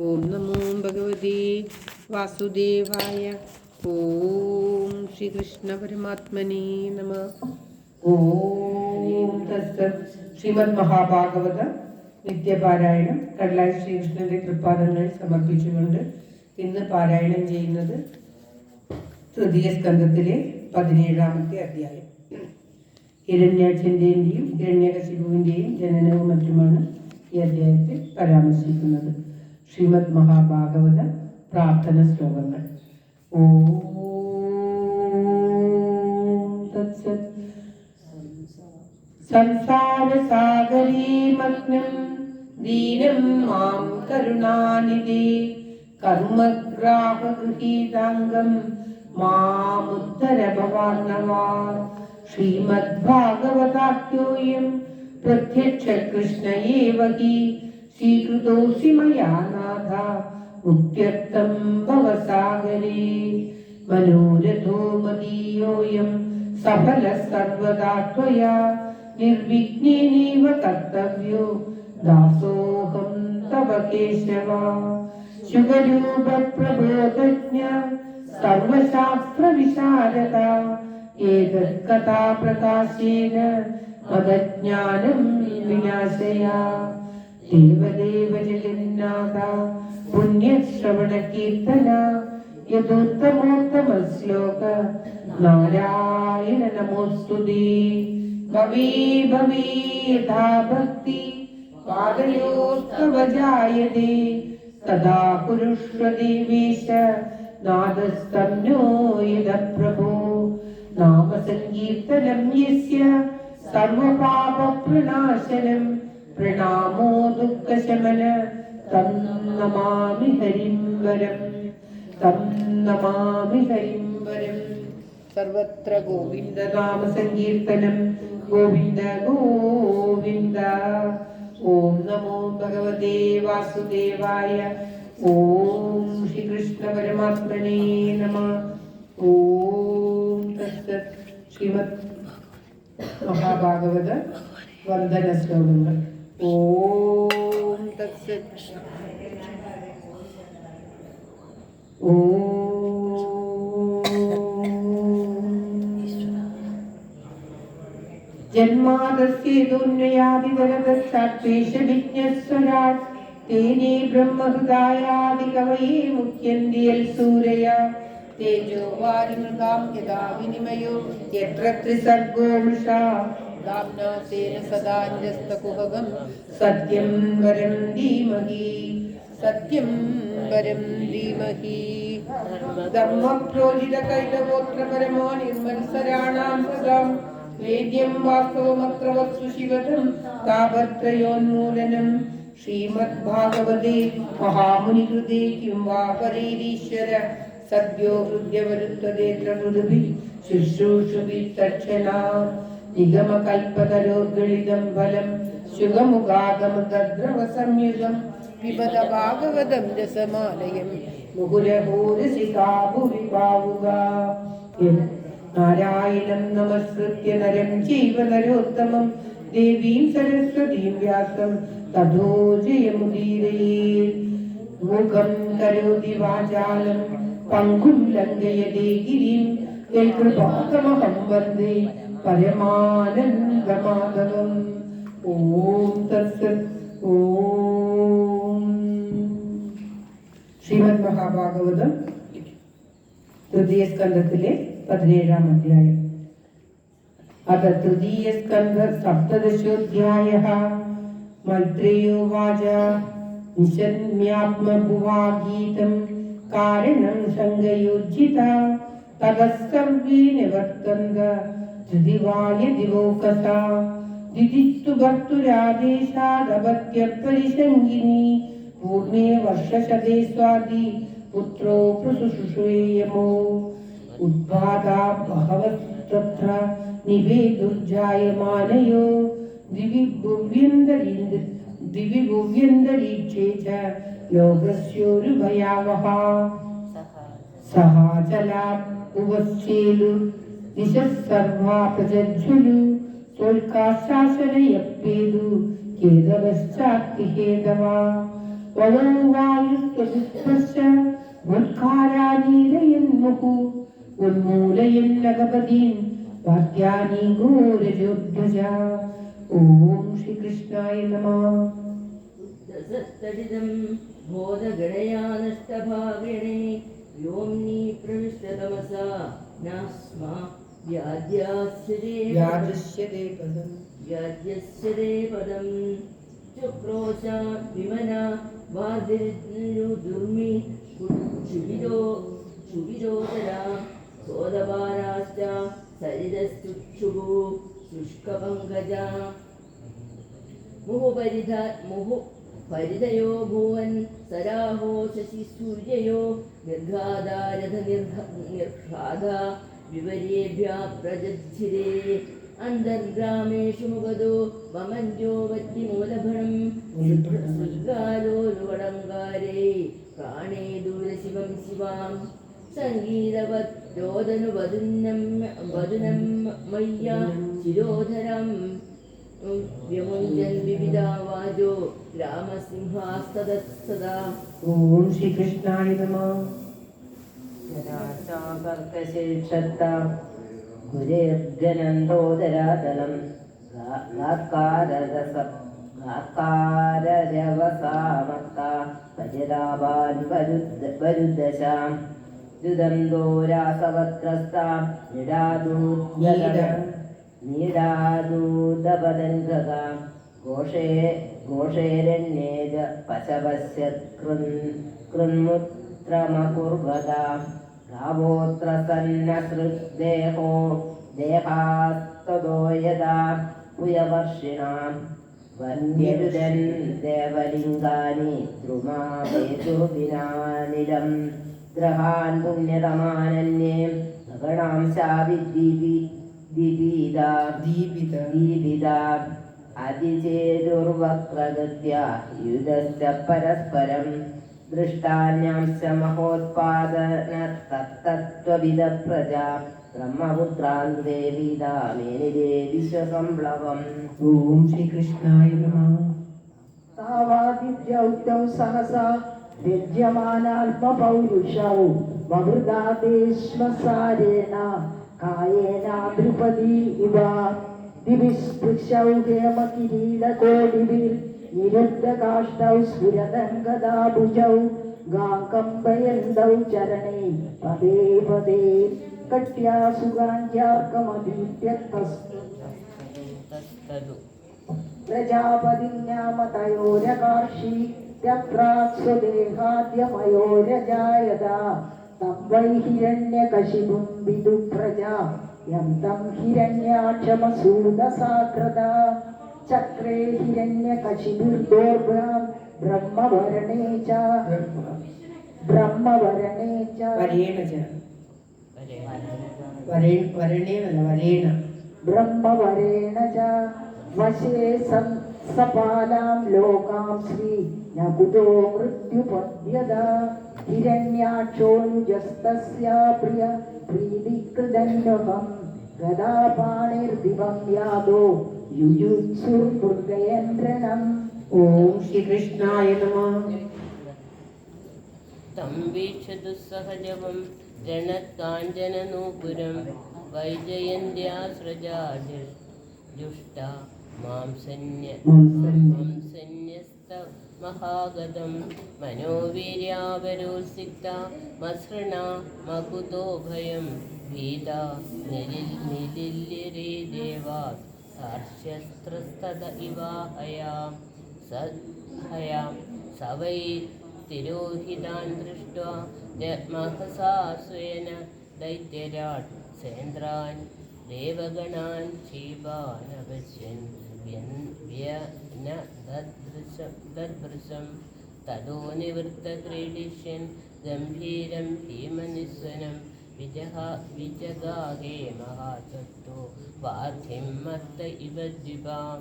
ഓം നമോ ഭഗവതേ വാസുദേവായ. ഓം ശ്രീകൃഷ്ണ പരമാത്മനേ നമഃ. ഓം തത്സത്. ശ്രീമദ് മഹാഭാഗവത നിത്യപാരായണം കടലായ ശ്രീകൃഷ്ണന്റെ തൃപ്പാദങ്ങളിൽ സമർപ്പിച്ചുകൊണ്ട് ഇന്ന് പാരായണം ചെയ്യുന്നത് തൃതീയ സ്കന്ധത്തിലെ 17ാമത്തെ അധ്യായം. ഹിരണ്യാക്ഷന്റെയും ഹിരണ്യകശിപുവിന്റെയും ജനനവും മറ്റുമാണ് ഈ അധ്യായത്തിൽ പരാമർശിക്കുന്നത്. ശ്രീമദ് മഹാഭാഗവത പ്രാർത്ഥന ശ്ലോകങ്ങൾ. ഓം തത്സത്. സംസാരസാഗരേ മഗ്നം ദീനം മാം കരുണാനിധേ കർമ്മഗ്രാഹഗൃഹീതാംഗം മാമുദ്ധര ഭവാർണവാ. ശ്രീമദ്ഭാഗവതാഖ്യോയം പ്രത്യക്ഷ കൃഷ്ണ ഏവ ഹി സ്വീകൃതോऽസി മയാ നാഥ മുക്ത്യർത്ഥം ഭവസാഗരേ. മനോരഥോ മദീയോऽയം സഫലഃ സർവദാ ത്വയാ നിർവിഘ്നേനൈവ കർത്തവ്യോ ദാസോഹം തവ കേശവ. ശുഭരൂപ പ്രബോധജ്ഞ സർവശാസ്ത്ര വിശാരദ ഏതത് കഥാ പ്രകാശേന മദജ്ഞാനം വിനാശയ. ദേവദേവ ജഗന്നാഥ പുണ്യശ്രവണ കീർത്തന യഥോത്തമോത്തമ ശ്ലോക നാരായണ നമോസ്തുതേ. ഭവേ ഭവേ യഥാ ഭക്തി പാദയോസ്തവ ജായതേ തഥാ കുരുഷ്വ ദേവേശ നാദസ്തംനോ യദ പ്രഭോ. നാമ സങ്കീർത്തനം യസ്യ സർവപാപ പ്രണാശനം പ്രണാമോ ദുഃഖശമന തം നമാമി ഹരിം വരം. തം നമാമി ഹരിം വരം. സർവത്ര ഗോവിന്ദ നാമ സങ്കീർത്തനം. ഗോവിന്ദ ഗോവിന്ദ. ഓം നമോ ഭഗവതേ വാസുദേവായ. ഓം ശ്രീകൃഷ്ണ പരമാത്മനേ നമഃ. ഓം തത്സത്. ശ്രീമദ് മഹാഭാഗവത വന്ദന ശ്ലോകങ്ങൾ. ഓം തത്സത്. ജന്മാദസ്യേതുന്വയാദിതരതസ്സാത്വേഷവിജ്ഞസ്വരാട് തേനേ ബ്രഹ്മഹൃദായാദികവയേ മുഹ്യന്തി യൽസൂരയാ. തേജോ വാരിമൃഗാം യഥാ വിനിമയോ യത്ര ത്രിസർഗോ മൃഷാ ദാംനാ തേന സദാ ന്യസ്തകുഹകം സത്യം വരം ധീമഹി. സത്യം വരം ധീമഹി. ധർമ്മപ്രോജിത കൈതഗോത്ര പരമോ നിർമത്സരാണാം സദാം വേദ്യം വാസ്തവമത്ര വസ്തു ശിവതം താപത്രയോന്മൂലനം. ശ്രീമദ്ഭാഗവതേ മഹാമുനികൃതേ കിം വാ പരൈരീശ്വര സദ്യോ ഹൃദ്യവരുത്തദേത്ര ഹൃദുഭി ശുശ്രൂഷുഭി തക്ഷണാ. നിഗമകൽപതരോർഗളിതം ഫലം ശുഗമുഖാഗമദ്രവ സംയുഗം പിബത ഭാഗവതം രസമാലയം മുകുരഹോരസികാ ഭുവി ഭാവുകാ. നാരായണം നമസ്കൃത്യ നരം ചൈവ നരോത്തമം ദേവീം സരസ്വതീം വ്യാസം തതോ ജയമുദീരയേത്. മൂകം കരോതി വാചാലം പങ്കും ലംഘയതേ ഗിരിം യൽകൃപാതമഹം വന്ദേ പരമാനന്ദമാധവം. ഓം തത്സത്. ഓം. ശ്രീമദ് മഹാഭാഗവതം തൃതീയ സ്കന്ധത്തിലെ 17ാം അധ്യായം. അത തൃതീയ സ്കന്ധ സപ്തദശോധ്യായഃ. മൈത്രേയോവാച നിശമ്യാത്മഭുവാഗീതം കാരണം സംഗയോജിത തതഃ സർവേ നിവർത്തന്ത ധൃതിവായ ദിവോകസാ. ദിദിസ്തു ഭർത്തുരാദേശാദപത്യപരിസംഗിനി പൂർണേ വർഷശതേ സ്വാതി പുത്രോ പ്രസുഷുഷേയമോ. ഉദ്വാദാ ബഹവസ്തത്ര നിവേദുർജായമാനയോ ദിവി ഭുവ്യന്തരീക്ഷേ ച ലോകസ്യോരു ഭയാവഹാ. സഹാചലാ ഉപശ്ചേലു ദിശഃ സർവാ പ്രജജ്വലു തോൽക്കാശാസനയപ്പേതു കേതവശ്ചാത്തിഹേതവാ. वदो वायुस्त्वदुःखश्च वत्कारानीलयन्मुहुः उन्मूलयन्नगपदीन् वाद्यानि घोरजोध्वजा। ॐ श्रीकृष्णाय नमः। सत्तडिदं बोधगणया नष्टभागिने व्योम्नि प्रविष्टतमसा नास्मा व्याज्यस्य ते पदं चक्रोशा विमना वादिर्दुर्मि क्षुभिरोदरा सोदवाराश्च सरिदस्तुक्षुः शुष्कपङ्कजा परिधयो भुवन् सराहो शशिसूर्ययो निर्घादा विवर्येभ्यः प्रजज्झिरे अन्तर्ग्रामेषु मुगदो वमञ्जो वद्यमूलभणं सुगालोलुवडङ्गारे प्राणे दूरशिवं शिवां सङ्गीतवत् रोदनुवदुनं मय्या शिरोधरम् व्यमुञ्जन् विविधावाजो रामसिंहास्तदत्सदा। ॐ श्रीकृष्णाय नमः। जराचाकर्कशेषत्ता गुरेर्गनन्दोदरातलं गाकाररवसामत्ता भजदाबान्वरुदशां जुदन्दोरासवत्रस्ता नीडादूदपदङ्गगा घोषेरण्येज पशवश्यत्कृन्मुत्रमकुर्वदा गावोऽत्र सन्नसृग्देहो देहास्तदो यदा पुयवर्षिणां वन्यरुदन् देवलिङ्गानि द्रुमावेतुर्विनानिलं ग्रहान् पुण्यतमानन्ये दीपिता अधिचेदुर्वक्रगत्या युधश्च परस्परं दृष्टान्यांश्च महोत्पादनतत्तत्त्वविदप्रजा ब्रह्मपुत्रान् देवीदा मेनिदे विश्वसंप्लवम्। ॐ श्रीकृष्णाय नमः। तावादित्यौक्तौ सहसा व्यज्यमानाल्पपौरुषौ वहृदादेश्वसारेण कायेन द्रुपदी इव दिविस्पृशौ हेमकिरीटकोटिभिर्निरुद्धकाष्ठौ स्फुरदङ्गदाभुजौ गाकम्बयन्तौ चरणे पदे पदे कट्या सुगाञ्जार्कमधीत्यक्तस्तु प्रजापतिन्यामतयोरकार्षि त्यक्रात् स्वदेहाद्यमयोरजायता तं वै हिरण्यकशिपुं विदुप्रजा यं तं हिरण्याक्षमसूदसाकृता चक्रे हिरण्यकशिपुर्दोर्भ्यां ब्रह्मवर्णे च ब्रह्मवरेण च वशे सपालां लोकां श्री न कुतो मृत्युपद्यदा हिरण्याक्षोऽनुजस्तस्य प्रिय प्रीतिकृदन्यहं गदापाणिर्दिवं यादो युयुत्सुर्मृगयन्द्रणम्। ॐ श्रीकृष्णाय नमः। तं वीक्ष्य दुःसहजवं रणत्काञ्चननूपुरं वैजयन्त्या स्रजाजुष्टा मां सन्न्यस्तमहागतं मनोवीर्यावरोत्सिक्ता मसृणा मकुतो भयं भीता निलिल्यरे देवा सार्श्यस्त्रस्तद इवाहयां स वै तिरोहितान् दृष्ट्वा महसा स्वेन दैत्यराट् सेन्द्रान् देवगणान् क्षीपानपश्यन् ददृशं ततो निवृत्तक्रीडिष्यन् गम्भीरं भीमनिस्वनं विजगाहे महासक्तो वार्थिं मत्त इव द्विपां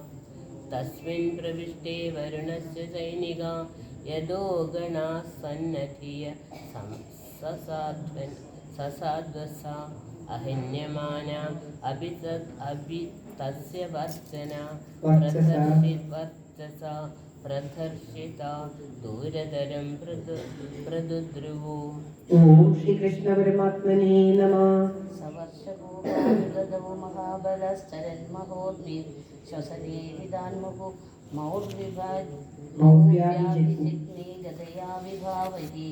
तस्मिन् प्रविष्टे वरुणस्य सैनिका यदो गणाः सन्नथिय ससाध्वसा अहिन्यमानाम् अभि तस्य वर्चना वर्चसा പ്രദർശിത ദൂരതരം മൃദുദ്രുവോ ഓം ശ്രീകൃഷ്ണ പരമാത്മനേ നമഃ. സവർഷഭൂപാനുഗതോ മഹാബലശ്ചരന്മഹോദ്ഭിർ ശ്വസനേ വിധാൻമുഖു മൗർവിജിഗ്നേ ഗതയാ വിഭാവരി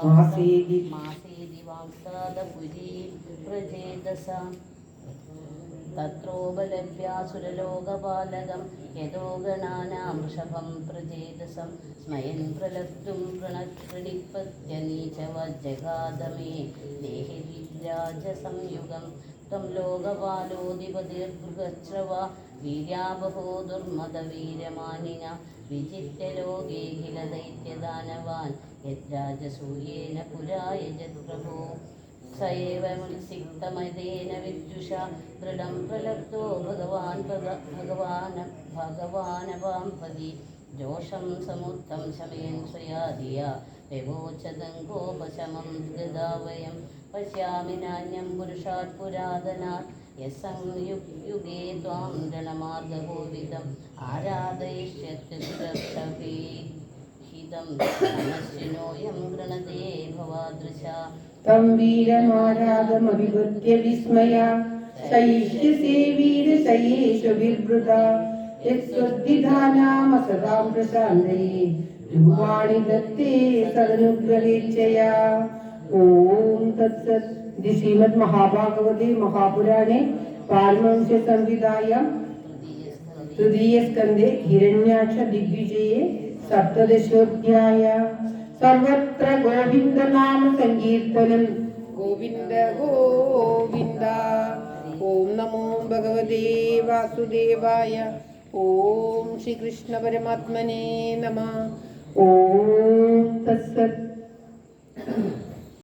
മാസേതി മാസേതി വാംസാദപുരീ പ്രചേതസ തത്രോപലഭ്യാസുരലോകപാലകം യതോ ഗണാനാം വൃഷഭം പ്രചേതസം സ്മയൻ പ്രലബ്ധും പ്രണക്ഷിണിപ്പത്യനീചവജ്ജഗാദമേ ദേഹി വിരാജസംയുഗം ത്വം ലോകപാലോധിപതിർഗൃഹശ്രവ വീര്യാബഹോ ദുർമദവീരമാനിന വിചിത്യലോകേഖില ദൈത്യദാനവാൻ യദ്രാജസൂയേന പുരായജത്പ്രഭോ स एव मुत्सिक्तमदेन विद्युषा दृढं प्रलब्धो भगवानवाम्पदि जोषं समुत्थं शमयन् स्वया धिया व्यवोचदङ्गोपशमं गदा वयं पश्यामि नान्यं पुरुषात् पुरातनात् यस्संयुगे त्वां रणमार्गकोविदम् आराधयिष्यत्युरक्षभिहितं नमश्चिनोऽयं गृणते भवादृशा तं वीरमारागमविभूत्य विस्मया सयिष्यसे वीरशयेषुभिर्वृता यत्स्वद्विधानामसदां प्रशान्तये ध्रुवाणि दत्ते सदनुग्रहेच्छया. ओम तत्सत्. इति श्रीमद्महाभागवते महापुराणे पारमहंस्य संहितायां तृतीयस्कन्धे हिरण्याक्ष दिग्विजये सप्तदशोऽध्यायः. सर्वत्र गोविंद नाम संकीर्तनं. गोविंद गोविंद. ओम नमो भगवते वासुदेवाय. ओम श्री कृष्ण परमात्मने नमः. ओम तत्सत्.